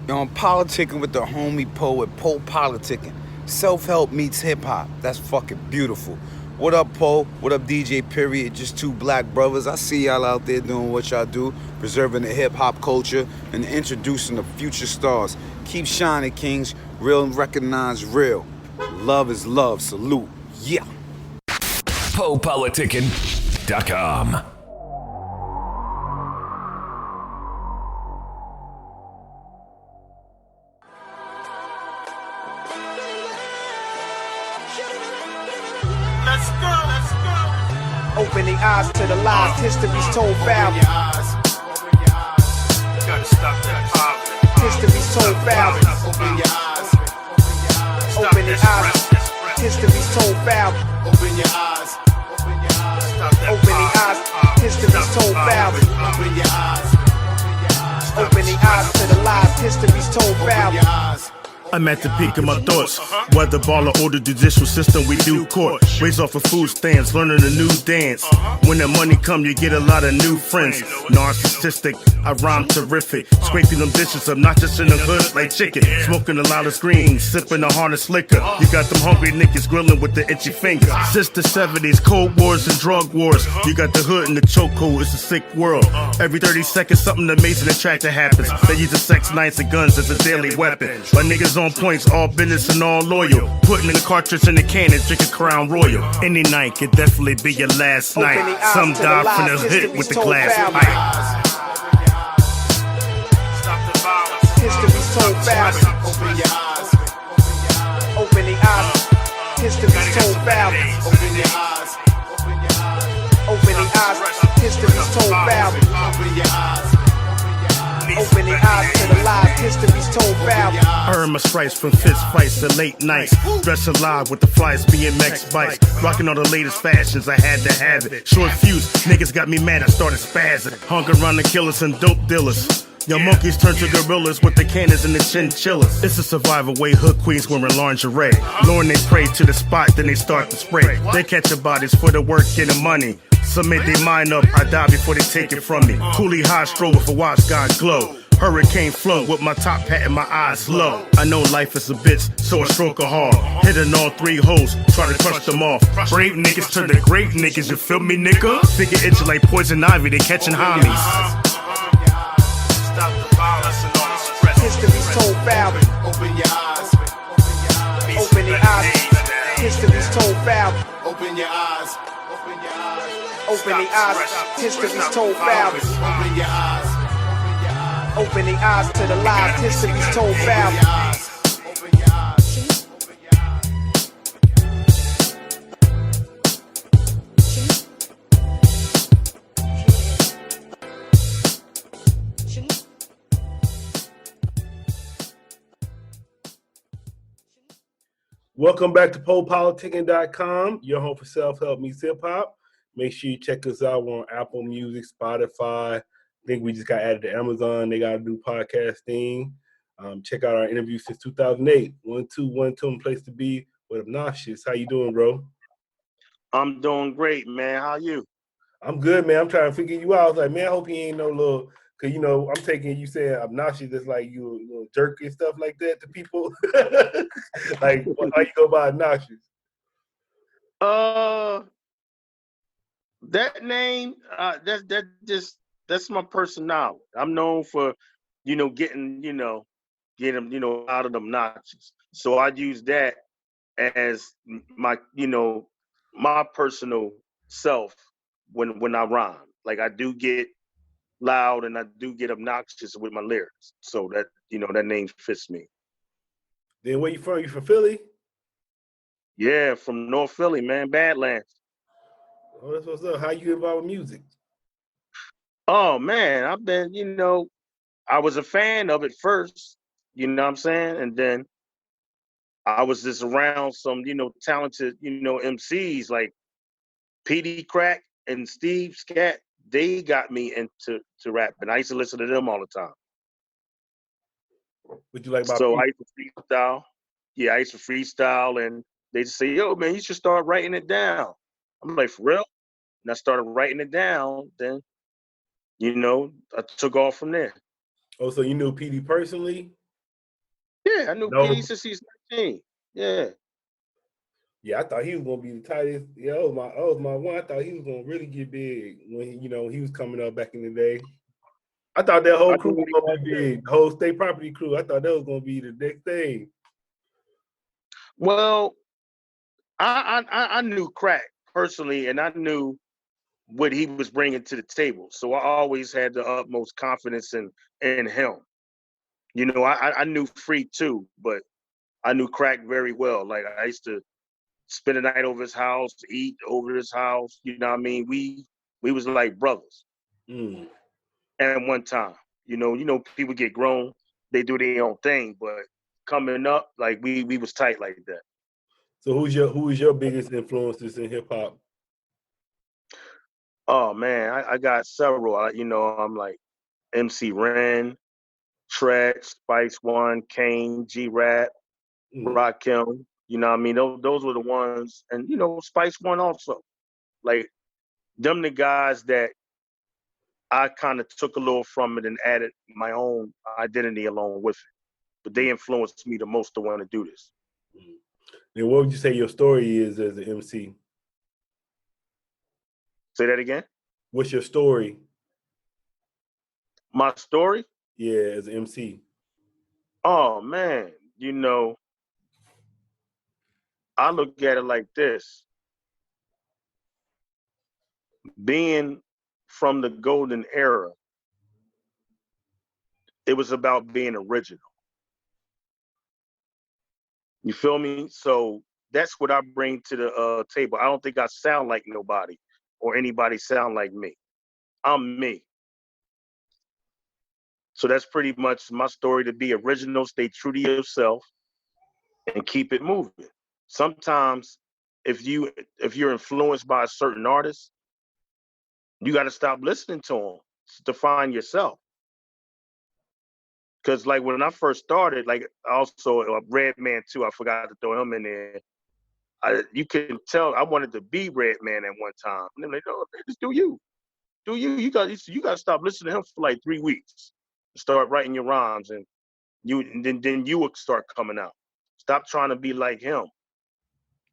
Yo, I'm politicking with the homie poet, PoPolitickin. Self-help meets hip-hop. That's fucking beautiful. What up, Po? What up, DJ Period? Just two black brothers. I see y'all out there doing what y'all do, preserving the hip-hop culture and introducing the future stars. Keep shining, kings. Real and recognize real. Love is love. Salute. Yeah. PoPolitickin.com. Let's go. Open the eyes to the lies, history's told foul. Open your eyes. Gotta stop that poverty. History's told foul. Open your eyes. Open the eyes, history's told foul. Open your eyes. Open the eyes, history's told foul. Open your eyes. Open the eyes to the lies, history's told foul. Open your eyes. I'm at the peak of my thoughts. Whether baller or the judicial system, we do court. Raise off of food stamps, learning a new dance. When the money come, you get a lot of new friends. Narcissistic, I rhyme terrific. Scraping them dishes up, not just in the hood like chicken. Smoking the loudest green, sipping the hardest liquor. You got them hungry niggas grilling with the itchy finger. Since the 70s, cold wars and drug wars. You got the hood and the chokehold, it's a sick world. Every 30 seconds, something amazing and attractive happens. They use the sex, knives, and guns as a daily weapon. My niggas on points, all business and all loyal. Putting in the cartridge in the cannon, drinking Crown Royal. Any night could definitely be your last night. Some die from the hit with the glass pipe. Stop the violence. History's told foul. Open your eyes. Open the eyes, history's told foul. Open your eyes. Open the eyes, history's told foul. Open your eyes. Open the eyes to the lies, history's told foul. I earned my stripes from fist fights to late nights. Dressing live with the flyest BMX bikes. Rocking all the latest fashions, I had to have it. Short fuse, niggas got me mad, I started spazzing. Hung around the killers and dope dealers. Your monkeys turn to gorillas with the cannons and the chinchillas. It's a survival way, hood queens wearing lingerie. Luring they prey to the spot, then they start to spray. They catching bodies for the work and the money. Some make their mind up, I die before they take it from me. Coolie high stroll with a watch god glow. Hurricane flow with my top hat and my eyes low. I know life is a bitch, so I stroke a hard. Hitting all three holes, try to crush them off. Brave niggas turn to great niggas, you feel me, nigga? Figure itch like poison ivy, they catching homies. Stop the violence and all the stress. History's told foul. Open your eyes. Open the eyes, history's told foul. Open your eyes. Open your eyes. Open the eyes, history's told foul. Open your eyes. Open the eyes to the lies, history's told foul. Open your eyes. Open your eyes. Open your eyes. Welcome back to PoPolitickin.com, your home for self-help meets hip-hop. Make sure you check us out on Apple Music, Spotify. I think we just got added to Amazon. They got a new podcast thing. Check out our interview since 2008. 1212 place to be with Obnoxioux. How you doing, bro? I'm doing great, man. How you? I'm good, man. I'm trying to figure you out. I was like, man, I hope he ain't no little, because, you know, I'm taking you saying Obnoxioux just like you a little jerk and stuff like that to people. Like, how you go by Obnoxioux? That name, that's my personality. I'm known for, getting out of them notches. So I use that as my, my personal self when I rhyme. Like I do get loud and I do get obnoxious with my lyrics. So that, that name fits me. Then where you from? You from Philly? Yeah, from North Philly, man, Badlands. Oh, that's what's up. How you involved with music? Oh man, I've been, I was a fan of it first, you know what I'm saying? And then I was just around some, talented, MCs like PD Crack and Steve Scat. They got me into rapping. I used to listen to them all the time. What you like about So people? I used to freestyle. Yeah, I used to freestyle and they just say, yo, man, you should start writing it down. I'm like, for real? And I started writing it down. Then, I took off from there. Oh, so you knew PD personally? Yeah, I knew No. PD since he's 19. Yeah. Yeah, I thought he was gonna be the tightest. Yeah, that was my one. I thought he was gonna really get big when he was coming up back in the day. I thought that whole I crew knew was what he gonna was. be big. The whole state property crew. I thought that was gonna be the next thing. Well, I knew Crack personally, and I knew what he was bringing to the table. So I always had the utmost confidence in him. You know, I knew Free too, but I knew Crack very well. Like I used to spend the night over his house, eat over his house. You know what I mean? We was like brothers. Mm. At one time, people get grown, they do their own thing, but coming up, like we was tight like that. So who is your biggest influences in hip hop? Oh man, I got several. I'm like MC Ren, Treach, Spice One, Kane, G Rap, Mm. Rakim. You know what I mean? Those were the ones, and Spice One also. Like them the guys that I kind of took a little from it and added my own identity along with it. But they influenced me the most to want to do this. Then what would you say your story is as an MC? Say that again? What's your story? My story? Yeah, as an MC. Oh man, I look at it like this. Being from the golden era, it was about being original. You feel me? So that's what I bring to the table. I don't think I sound like nobody or anybody sound like me. I'm me. So that's pretty much my story, to be original, stay true to yourself, and keep it moving. Sometimes if you're influenced by a certain artist, you got to stop listening to them to find yourself. Because like when I first started, like also Redman too, I forgot to throw him in there. You can tell I wanted to be Redman at one time. And they're like, "No, just do you. Do you. You got to stop listening to him for like 3 weeks. Start writing your rhymes, and then you will start coming out. Stop trying to be like him."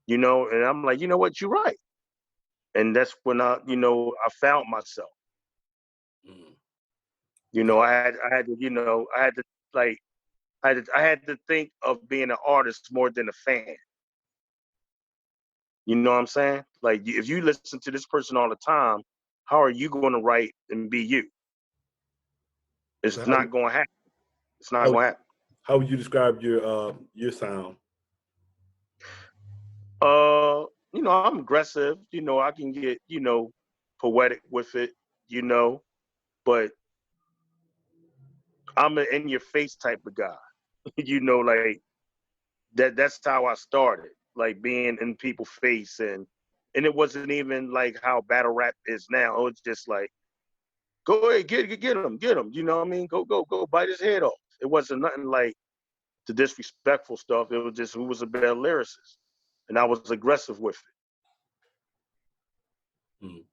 And I'm like, you know what, you're right. And that's when I found myself. I had to like I had to think of being an artist more than a fan. You know what I'm saying? Like if you listen to this person all the time, how are you going to write and be you? So It's not going to happen. It's not how, going to happen. how would you describe your sound? Uh, I'm aggressive. I can get poetic with it. But I'm an in your face type of guy. Like that's how I started, like being in people's face, and it wasn't even like how battle rap is now. It was just like, go ahead, get him, get him. You know what I mean? Go, bite his head off. It wasn't nothing like the disrespectful stuff. It was just who was a better lyricist, and I was aggressive with Mm.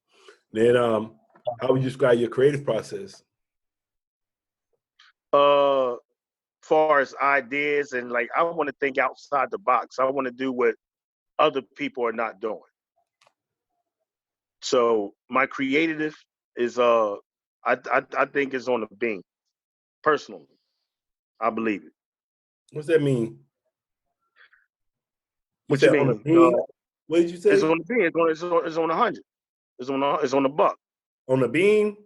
Then how would you describe your creative process? it. Far as ideas, and like I want to think outside the box. I want to do what other people are not doing. So my creative is I think is on the beam. Personally, I believe it. What's that mean? You What you said on the mean? beam? What did you say? It's on the beam. It's on 100. It's on the buck. On the beam?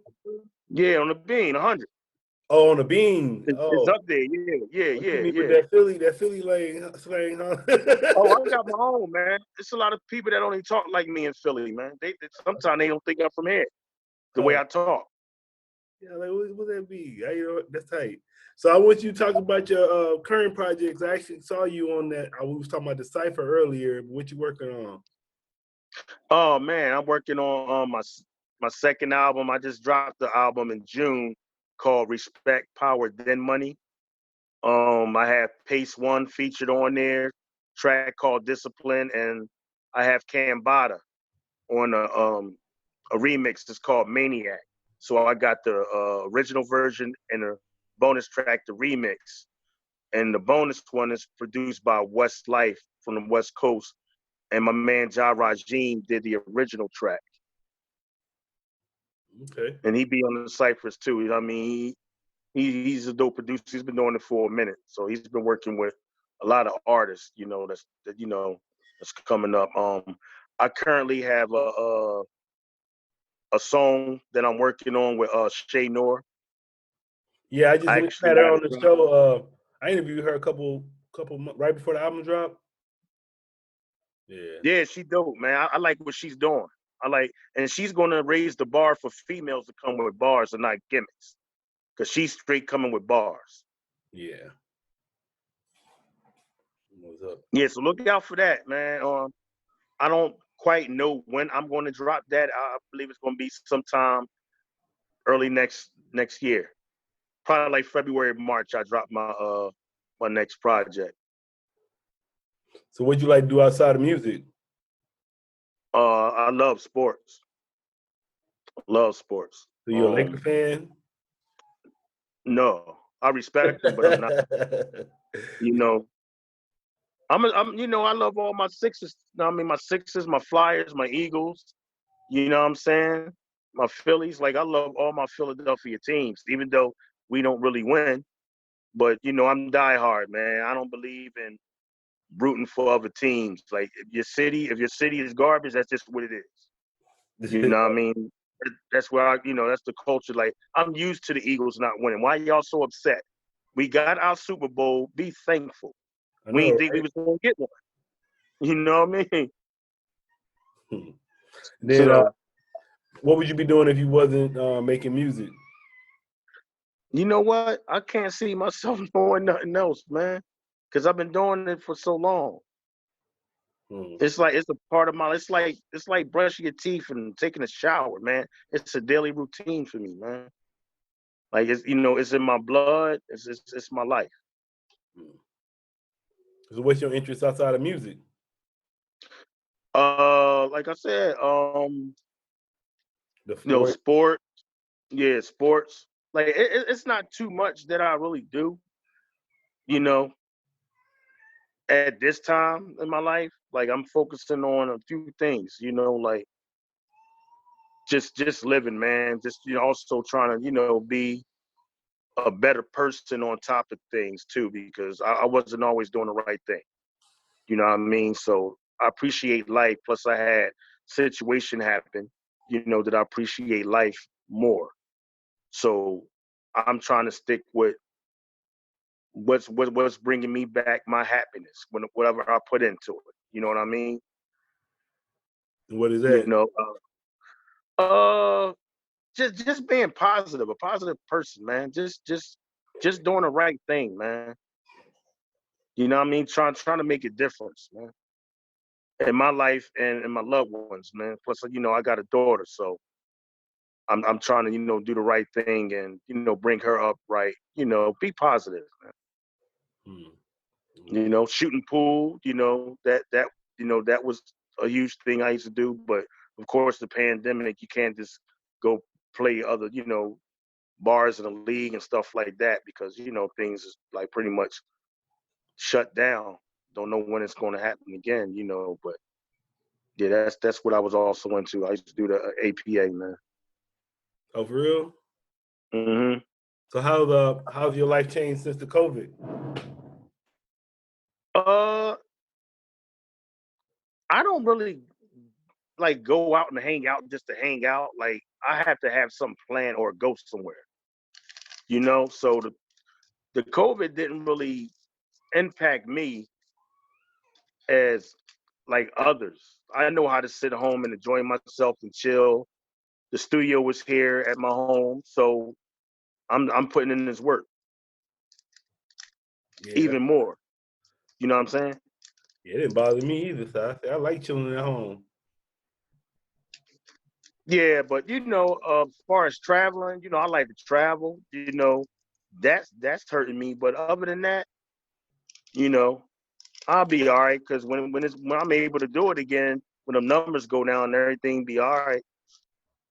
Yeah, on the beam, 100. Oh, on the beam. It's Oh, up there. Yeah, what you mean with yeah. that Philly slang, huh? Oh, I got my own, man. It's a lot of people that don't even talk like me in Philly, man. They sometimes they don't think I'm from here. The way I talk. Yeah, like what that be? That's tight. So I want you to talk about your current projects. I actually saw you on that. We was talking about the Cypher earlier. But what you working on? Oh man, I'm working on my second album. I just dropped the album in June called Respect, Power, Then Money. I have Pace One featured on there, track called Discipline, and I have Cambada on a remix that's called Maniac. So I got the original version and a bonus track, the remix. And the bonus one is produced by Westlife from the West Coast. And my man Ja Rajim did the original track. Okay. And he be on the Cyphers too. You know what I mean? He's a dope producer. He's been doing it for a minute. So he's been working with a lot of artists, that's coming up. I currently have a song that I'm working on with Shay Noor. Yeah, I just I had actually her got on the it. show. I interviewed her a couple right before the album dropped. Yeah. Yeah, she dope, man. I like what she's doing. And she's gonna raise the bar for females to come with bars and not gimmicks, cause she's straight coming with bars. Yeah. What's up? Yeah, so look out for that, man. I don't quite know when I'm going to drop that. I believe it's going to be sometime early next year, probably like February, March. I drop my next project. So, what'd you like to do outside of music? I love sports. Love sports. So, you a Laker fan? No, I respect them, but I'm not. You know, I'm. I love all my Sixers. I mean, my Sixers, my Flyers, my Eagles. You know what I'm saying? My Phillies. Like I love all my Philadelphia teams, even though we don't really win. But I'm diehard, man. I don't believe in rooting for other teams. Like if your city is garbage, that's just what it is. You know what I mean? That's where that's the culture. Like I'm used to the Eagles not winning. Why y'all so upset? We got our Super Bowl. Be thankful. I We know, didn't think we right? was gonna get one. You know what I mean? Then, So, what would you be doing if you wasn't making music? you know what? I can't see myself doing nothing else, man, because I've been doing it for so long. It's like it's a part of my. It's like brushing your teeth and taking a shower, man. It's a daily routine for me, man. Like it's in my blood. It's my life. So, what's your interest outside of music? Like I said, The sport. sport. Yeah, sports. Like it's not too much that I really do. You know, at this time in my life, like I'm focusing on a few things. Like just living, man. Just also trying to be a better person on top of things too, because I wasn't always doing the right thing. You know what I mean? So I appreciate life. Plus I had situation happen, that I appreciate life more. So I'm trying to stick with what's bringing me back my happiness, whatever I put into it. You know what I mean? What is You that? know, uh, just being positive, a positive person, man. Just doing the right thing, man. You know what I mean? Trying to make a difference, man, in my life and in my loved ones, man. Plus, I got a daughter, so I'm trying to, do the right thing and, bring her up right. Be positive, man. Shooting pool, that was a huge thing I used to do. But of course, the pandemic, you can't just go play other, bars in the league and stuff like that because, things is like pretty much shut down. Don't know when it's going to happen again, but yeah, that's what I was also into. I used to do the APA, man. Oh, for real? Mm-hmm. So how's your life changed since the COVID? I don't really like go out and hang out just to hang out. Like I have to have some plan or go somewhere. So the COVID didn't really impact me as like others. I know how to sit home and enjoy myself and chill. The studio was here at my home, so I'm putting in this work even more. You know what I'm saying? Yeah, it didn't bother me either. So I like chilling at home. Yeah, but as far as traveling, I like to travel. That's hurting me. But other than that, I'll be all right because when I'm able to do it again, when the numbers go down and everything be all right,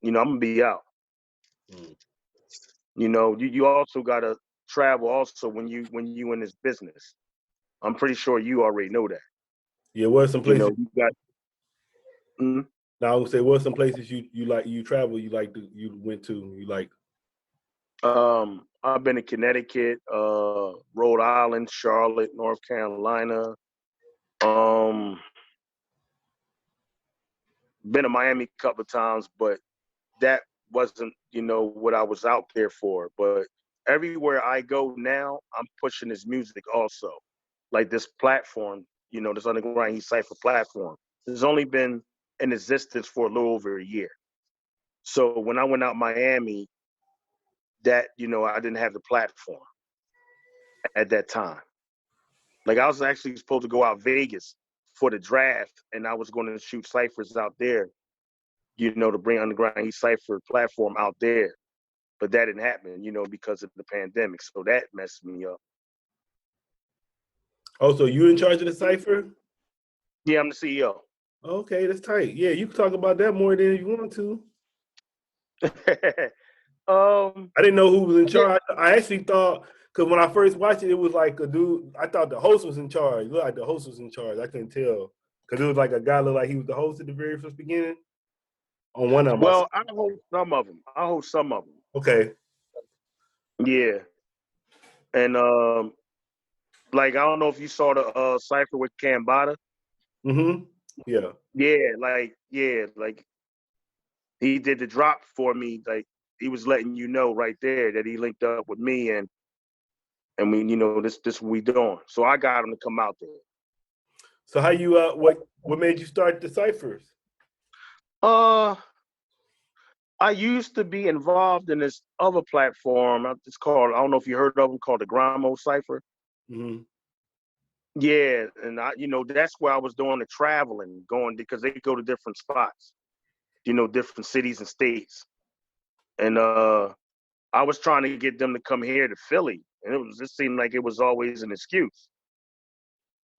I'm gonna be out. You also gotta travel also when you in this business. I'm pretty sure you already know that. Yeah, what are some You places? know, you got. Mhm. Now I would say, what are some places you travel you went to you like? I've been to Connecticut, Rhode Island, Charlotte, North Carolina. Um, been to Miami a couple of times, but that wasn't, what I was out there for. But everywhere I go now, I'm pushing this music also. Like this platform, this underground Heat Cypher platform. It's only been in existence for a little over a year. So when I went out Miami, that, I didn't have the platform at that time. Like I was actually supposed to go out Vegas for the draft, and I was going to shoot ciphers out there, to bring underground Heat Cypher platform out there. But that didn't happen, because of the pandemic. So that messed me up. Oh, so you in charge of the Cypher? Yeah, I'm the CEO. Okay, that's tight. Yeah, you can talk about that more than you want to. I didn't know who was in charge. I actually thought, because when I first watched it, it was like a dude. I thought the host was in charge. It looked like the host was in charge. I couldn't tell because it was like a guy looked like he was the host at the very first beginning. On one of them. Well, I host some of them. Okay. Yeah, and like I don't know if you saw the cipher with Cambada. Mm-hmm. Yeah. Like he did the drop for me. Like he was letting you know right there that he linked up with me, and we, this what we doing. So I got him to come out there. So how you what made you start the ciphers? I used to be involved in this other platform. It's called, I don't know if you heard of them, called the Grimo Cypher. Mm-hmm. Yeah, and that's where I was doing the traveling, going because they go to different spots, different cities and states. And I was trying to get them to come here to Philly, and it seemed like it was always an excuse.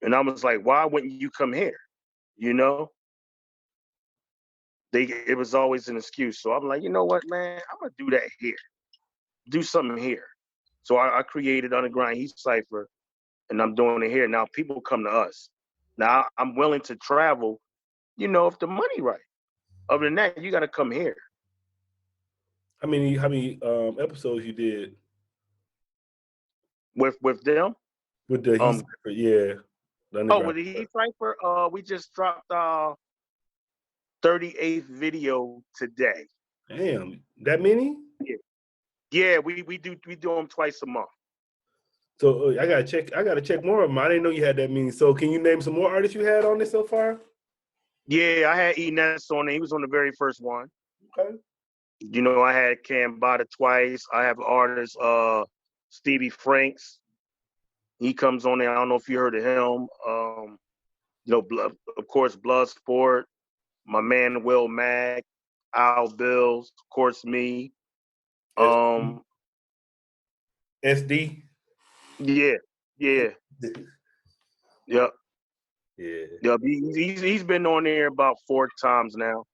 And I was like, why wouldn't you come here? It was always an excuse. So I'm like, you know what, man, I'm gonna do that here. Do something here. So I created Underground Heat Cypher, and I'm doing it here. Now people come to us. Now I'm willing to travel, if the money right. Other than that, you got to come here. How many episodes you did With them? with the Heat Cypher? Yeah. With the Heat Cypher, we just dropped 38th video today. Damn, that many? Yeah, we do them twice a month. So I gotta check more of them. I didn't know you had that many. So can you name some more artists you had on this so far? Yeah, I had Enes on it. He was on the very first one. Okay. I had Cam Bada twice. I have artist Stevie Franks. He comes on there. I don't know if you heard of him. Of course, Bloodsport. My man Will Mack, Al Bills, of course me. SD. Yeah. Yep. Yeah. Yep. He's been on there about 4 times now.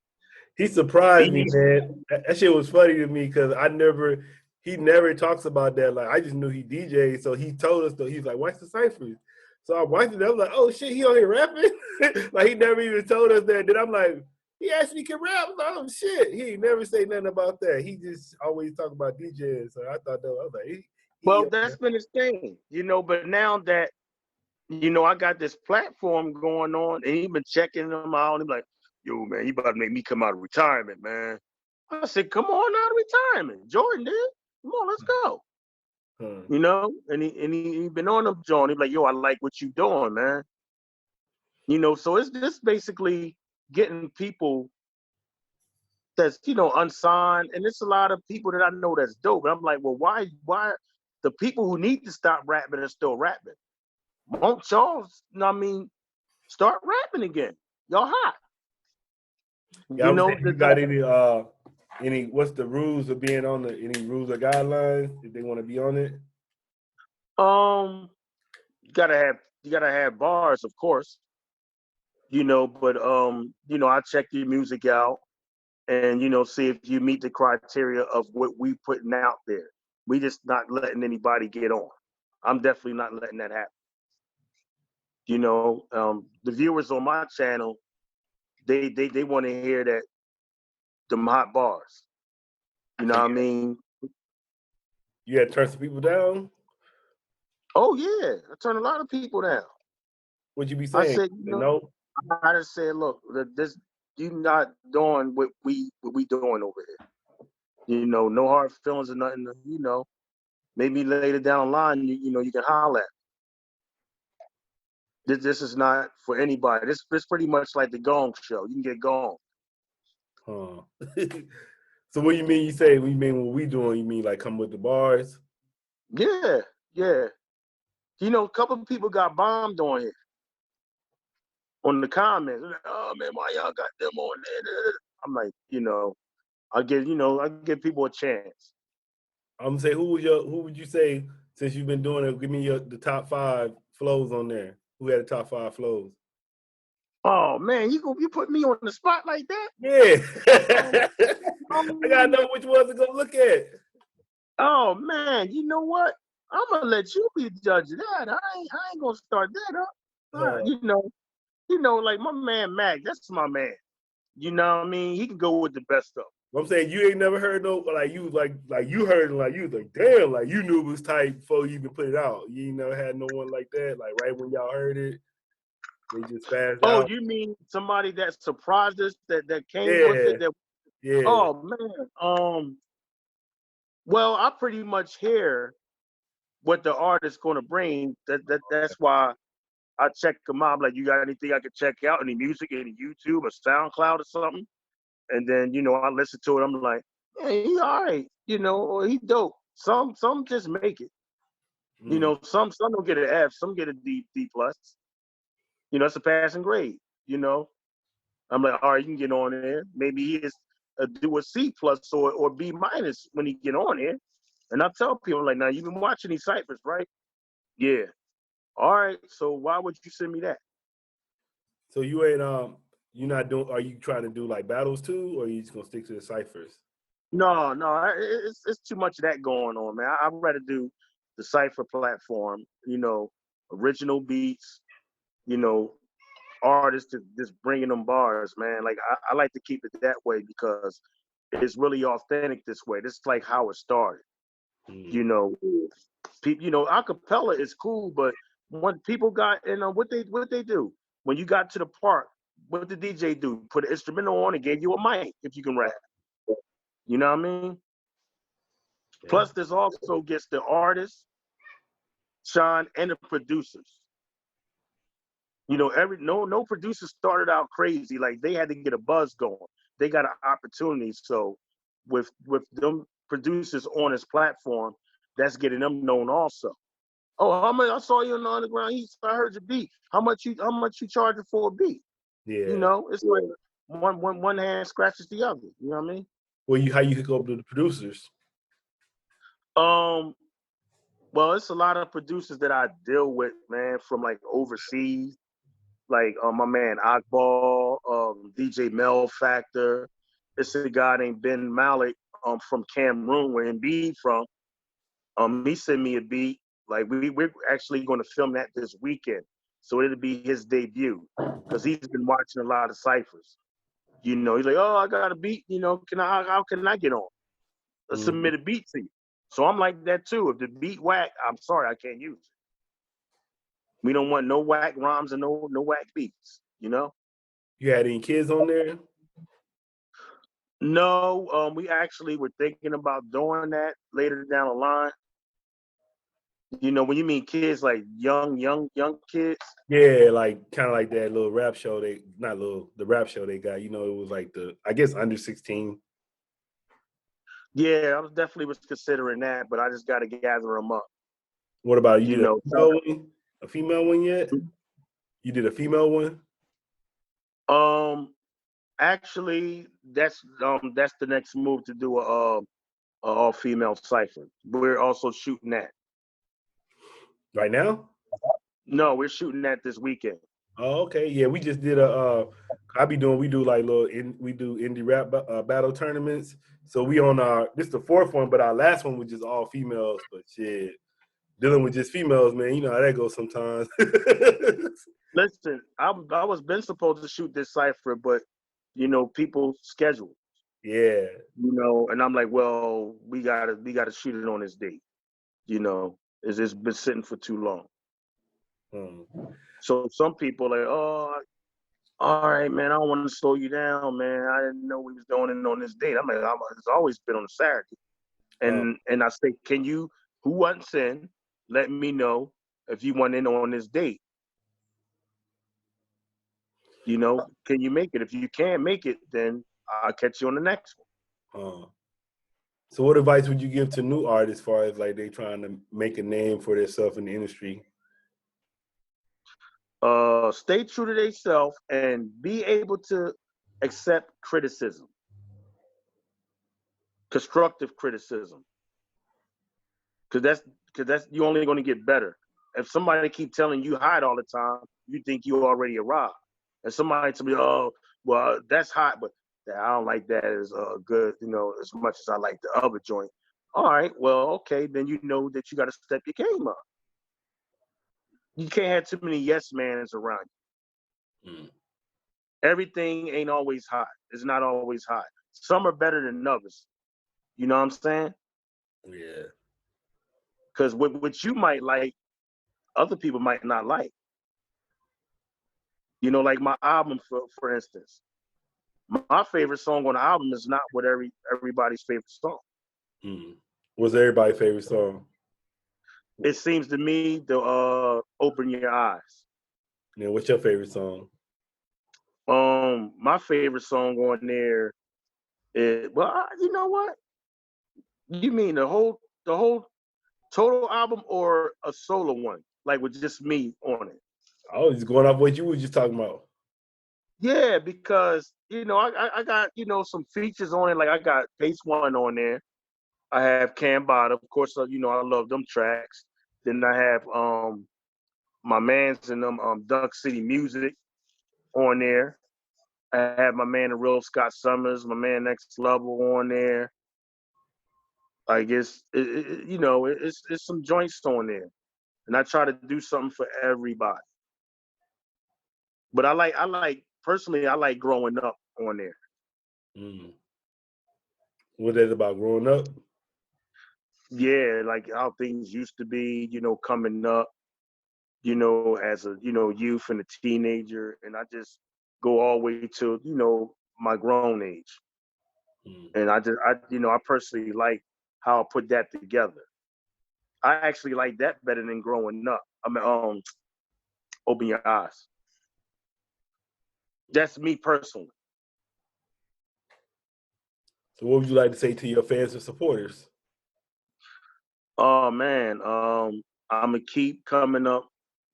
He surprised me, man. That shit was funny to me because he never talks about that. Like I just knew he DJed, so he told us though. He's like, "Watch the ciphers." So I watched it. I was like, "Oh shit, he on here rapping!" Like he never even told us that. Then I'm like, he actually can rap. I'm like, oh shit, he ain't never say nothing about that. He just always talk about DJing. So I thought that I was like, well, that's been his thing, But now that I got this platform going on, and he been checking them out. And he's like, "Yo, man, you about to make me come out of retirement, man." I said, "Come on out of retirement, Jordan, dude. Come on, let's go." And he been on them, John. He's like, "Yo, I like what you doing, man." So it's just basically getting people that's unsigned, and it's a lot of people that I know that's dope. And I'm like, well, why the people who need to stop rapping are still rapping? Won't y'all? Start rapping again. Y'all hot. Yeah, you got any? What's the rules of being on any rules or guidelines if they want to be on it? You gotta have bars, of course. But I check your music out and see if you meet the criteria of what we putting out there. We just not letting anybody get on. I'm definitely not letting that happen. You know, the viewers on my channel, they want to hear that them hot bars. You know what I mean? You had to turn some people down. Oh yeah, I turn a lot of people down. What'd you be I saying? said, you know, No. I just said, look, this you not doing what we doing over here. You know, no hard feelings or nothing. You know, maybe later down the line, you know, you can holler at me. This is not for anybody. This pretty much like the Gong Show. You can get gone. Huh. So what you mean? You say what you mean? What we doing? You mean like come with the bars? Yeah, yeah. You know, a couple of people got bombed on here on the comments. Like, oh man, why y'all got them on there? I'm like, you know, I give people a chance. I'm gonna say who would you say since you've been doing it? Give me the top 5 flows on there. Who had the top 5 flows? Oh man, you put me on the spot like that? Yeah, I gotta know which ones to go look at. Oh man, you know what? I'm gonna let you be the judge of that. I ain't gonna start that up. You know, like my man Mac, that's my man. You know what I mean? He can go with the best of them. I'm saying you ain't never heard no like you heard it like you was like damn like you knew it was tight before you even put it out. You ain't never had no one like that like right when y'all heard it, they just spazzed Oh, out. you mean somebody that surprised us that came with Yeah, it? That yeah. oh man, well, I pretty much hear what the artist's gonna bring. That's why I check them out. Like, you got anything I could check out? Any music, any YouTube or SoundCloud or something? And then, you know, I listen to it. I'm like, yeah, he all right, you know, or he dope. Some just make it. You know, some don't get an F, some get a D plus. You know, it's a passing grade. You know, I'm like, all right, you can get on there. Maybe he is do a C plus or B minus when he get on there. And I tell people like, now you've been watching these ciphers, right? Yeah. All right. So why would you send me that? So you ain't you not doing? Are you trying to do like battles too, or are you just gonna stick to the ciphers? No, it's too much of that going on, man. I'd rather do the Cypher platform, you know, original beats, you know, artists just bringing them bars, man. Like, I like to keep it that way because it's really authentic this way. This is like how it started. You know, people, you know, acapella is cool, but when people got, you know, what they do when you got to the part, what did the DJ do? Put an instrumental on and gave you a mic if you can rap. You know what I mean? Yeah. Plus, there's also gets the artists, Sean, and the producers. You know, no producer started out crazy. Like, they had to get a buzz going. They got an opportunity. So with them producers on his platform, that's getting them known also. Oh, how much I saw you on the underground? I heard your beat. How much you charging for a beat? You Yeah. know, it's like one hand scratches the other. You know what I mean? Well, how you hook up to the producers? Well, it's a lot of producers that I deal with, man, from like overseas, like my man Akbal, DJ Mel Factor. It's a guy named Ben Malik from Cameroon, where Embiid from. He sent me a beat. Like, we're actually going to film that this weekend, so it'll be his debut because he's been watching a lot of ciphers. You know, he's like, oh, I got a beat. You know, how can I get on? Submit a beat to you. So I'm like that too. If the beat whack, I'm sorry, I can't use it. We don't want no whack rhymes and no whack beats. You know. You had any kids on there? No, we actually were thinking about doing that later down the line. You know, when you mean kids, like young kids. Yeah, like kind of like that little rap show the rap show they got. You know, it was like I guess under 16. Yeah, definitely was considering that, but I just got to gather them up. What about you? You Did know, a female one yet? You did a female one? Actually, that's the next move to do a all female cipher. We're also shooting that. Right now? No, we're shooting that this weekend. Oh, okay. Yeah, we just did we do like we do indie rap battle tournaments. So we on this the fourth one, but our last one was just all females. But shit, dealing with just females, man, you know how that goes sometimes. Listen, I was been supposed to shoot this cipher, but people schedule. Yeah. And I'm like, well, we gotta shoot it on this date. It's been sitting for too long. So some people are like, oh, all right, man, I don't want to slow you down, man. I didn't know we was doing it on this date. I'm like, it's always been on a Saturday. And I say, who wants in? Let me know if you want in on this date. Can you make it? If you can't make it, then I'll catch you on the next one. So what advice would you give to new artists as far as like they trying to make a name for themselves in the industry? Stay true to themselves and be able to accept criticism, constructive criticism, because that's you're only going to get better. If somebody keep telling you hot all the time, you think you already arrived. And somebody tell me, oh, well, that's hot, but I don't like that as good, as much as I like the other joint. All right, well, okay, then you know that you got to step your game up. You can't have too many yes mans around you. Everything ain't always hot. It's not always hot. Some are better than others. You know what I'm saying? Yeah. Because what you might like, other people might not like. Like my album, for instance. My favorite song on the album is not what everybody's favorite song. What's everybody's favorite song? It seems to me to Open Your Eyes. Yeah, what's your favorite song? My favorite song on there is, well, you know what? You mean the whole total album or a solo one, like with just me on it? Oh, he's going off what you were just talking about. Yeah, because I got some features on it. Like I got Pace One on there. I have Cambada, of course. I love them tracks. Then I have my man's and them Dunk City Music on there. I have my man the real Scott Summers, my man Next Level on there. Like it's some joints on there, and I try to do something for everybody. But I like personally, I like growing up on there. What is about growing up? Yeah, like how things used to be, coming up, as a youth and a teenager, and I just go all the way to my grown age. And I personally like how I put that together. I actually like that better than growing up. I mean, Open Your Eyes. That's me personally. So what would you like to say to your fans and supporters? Oh man, I'm gonna keep coming up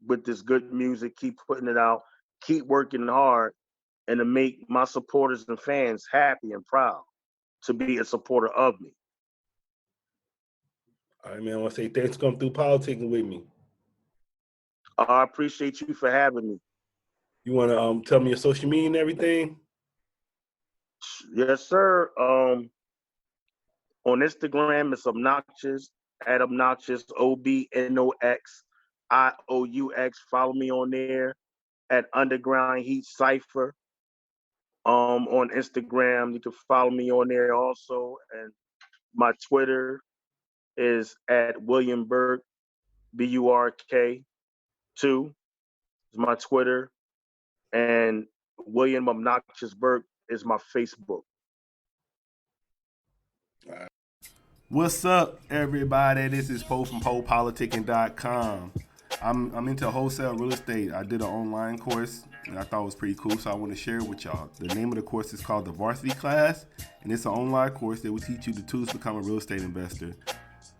with this good music, keep putting it out, keep working hard, and to make my supporters and fans happy and proud to be a supporter of me. All right, man. I want to say thanks for coming through politicking with me. I appreciate you for having me. You want to tell me your social media and everything? Yes, sir. On Instagram, it's Obnoxioux, at Obnoxioux, OBNOXIOUX. Follow me on there at Underground Heat Cypher. On Instagram, you can follow me on there also, and my Twitter is at William Burke, BURK 2 is my Twitter, and William Obnoxioux Burke is my Facebook. What's up, everybody? This is Po from PoPolitickin.com. I'm into wholesale real estate. I did an online course and I thought it was pretty cool, so I want to share it with y'all. The name of the course is called the Varsity Class, and it's an online course that will teach you the tools to become a real estate investor.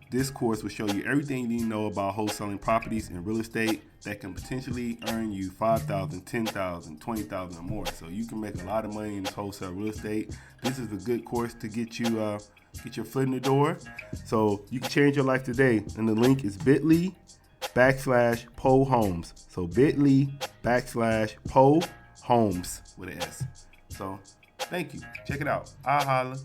This course will show you everything you need to know about wholesaling properties and real estate that can potentially earn you $5,000, $10,000, $20,000 or more. So you can make a lot of money in this wholesale real estate. This is a good course to get you get your foot in the door. So you can change your life today. And the link is bit.ly/Po Homes. So bit.ly/Po Holmes with an S. So thank you. Check it out. I'll holla.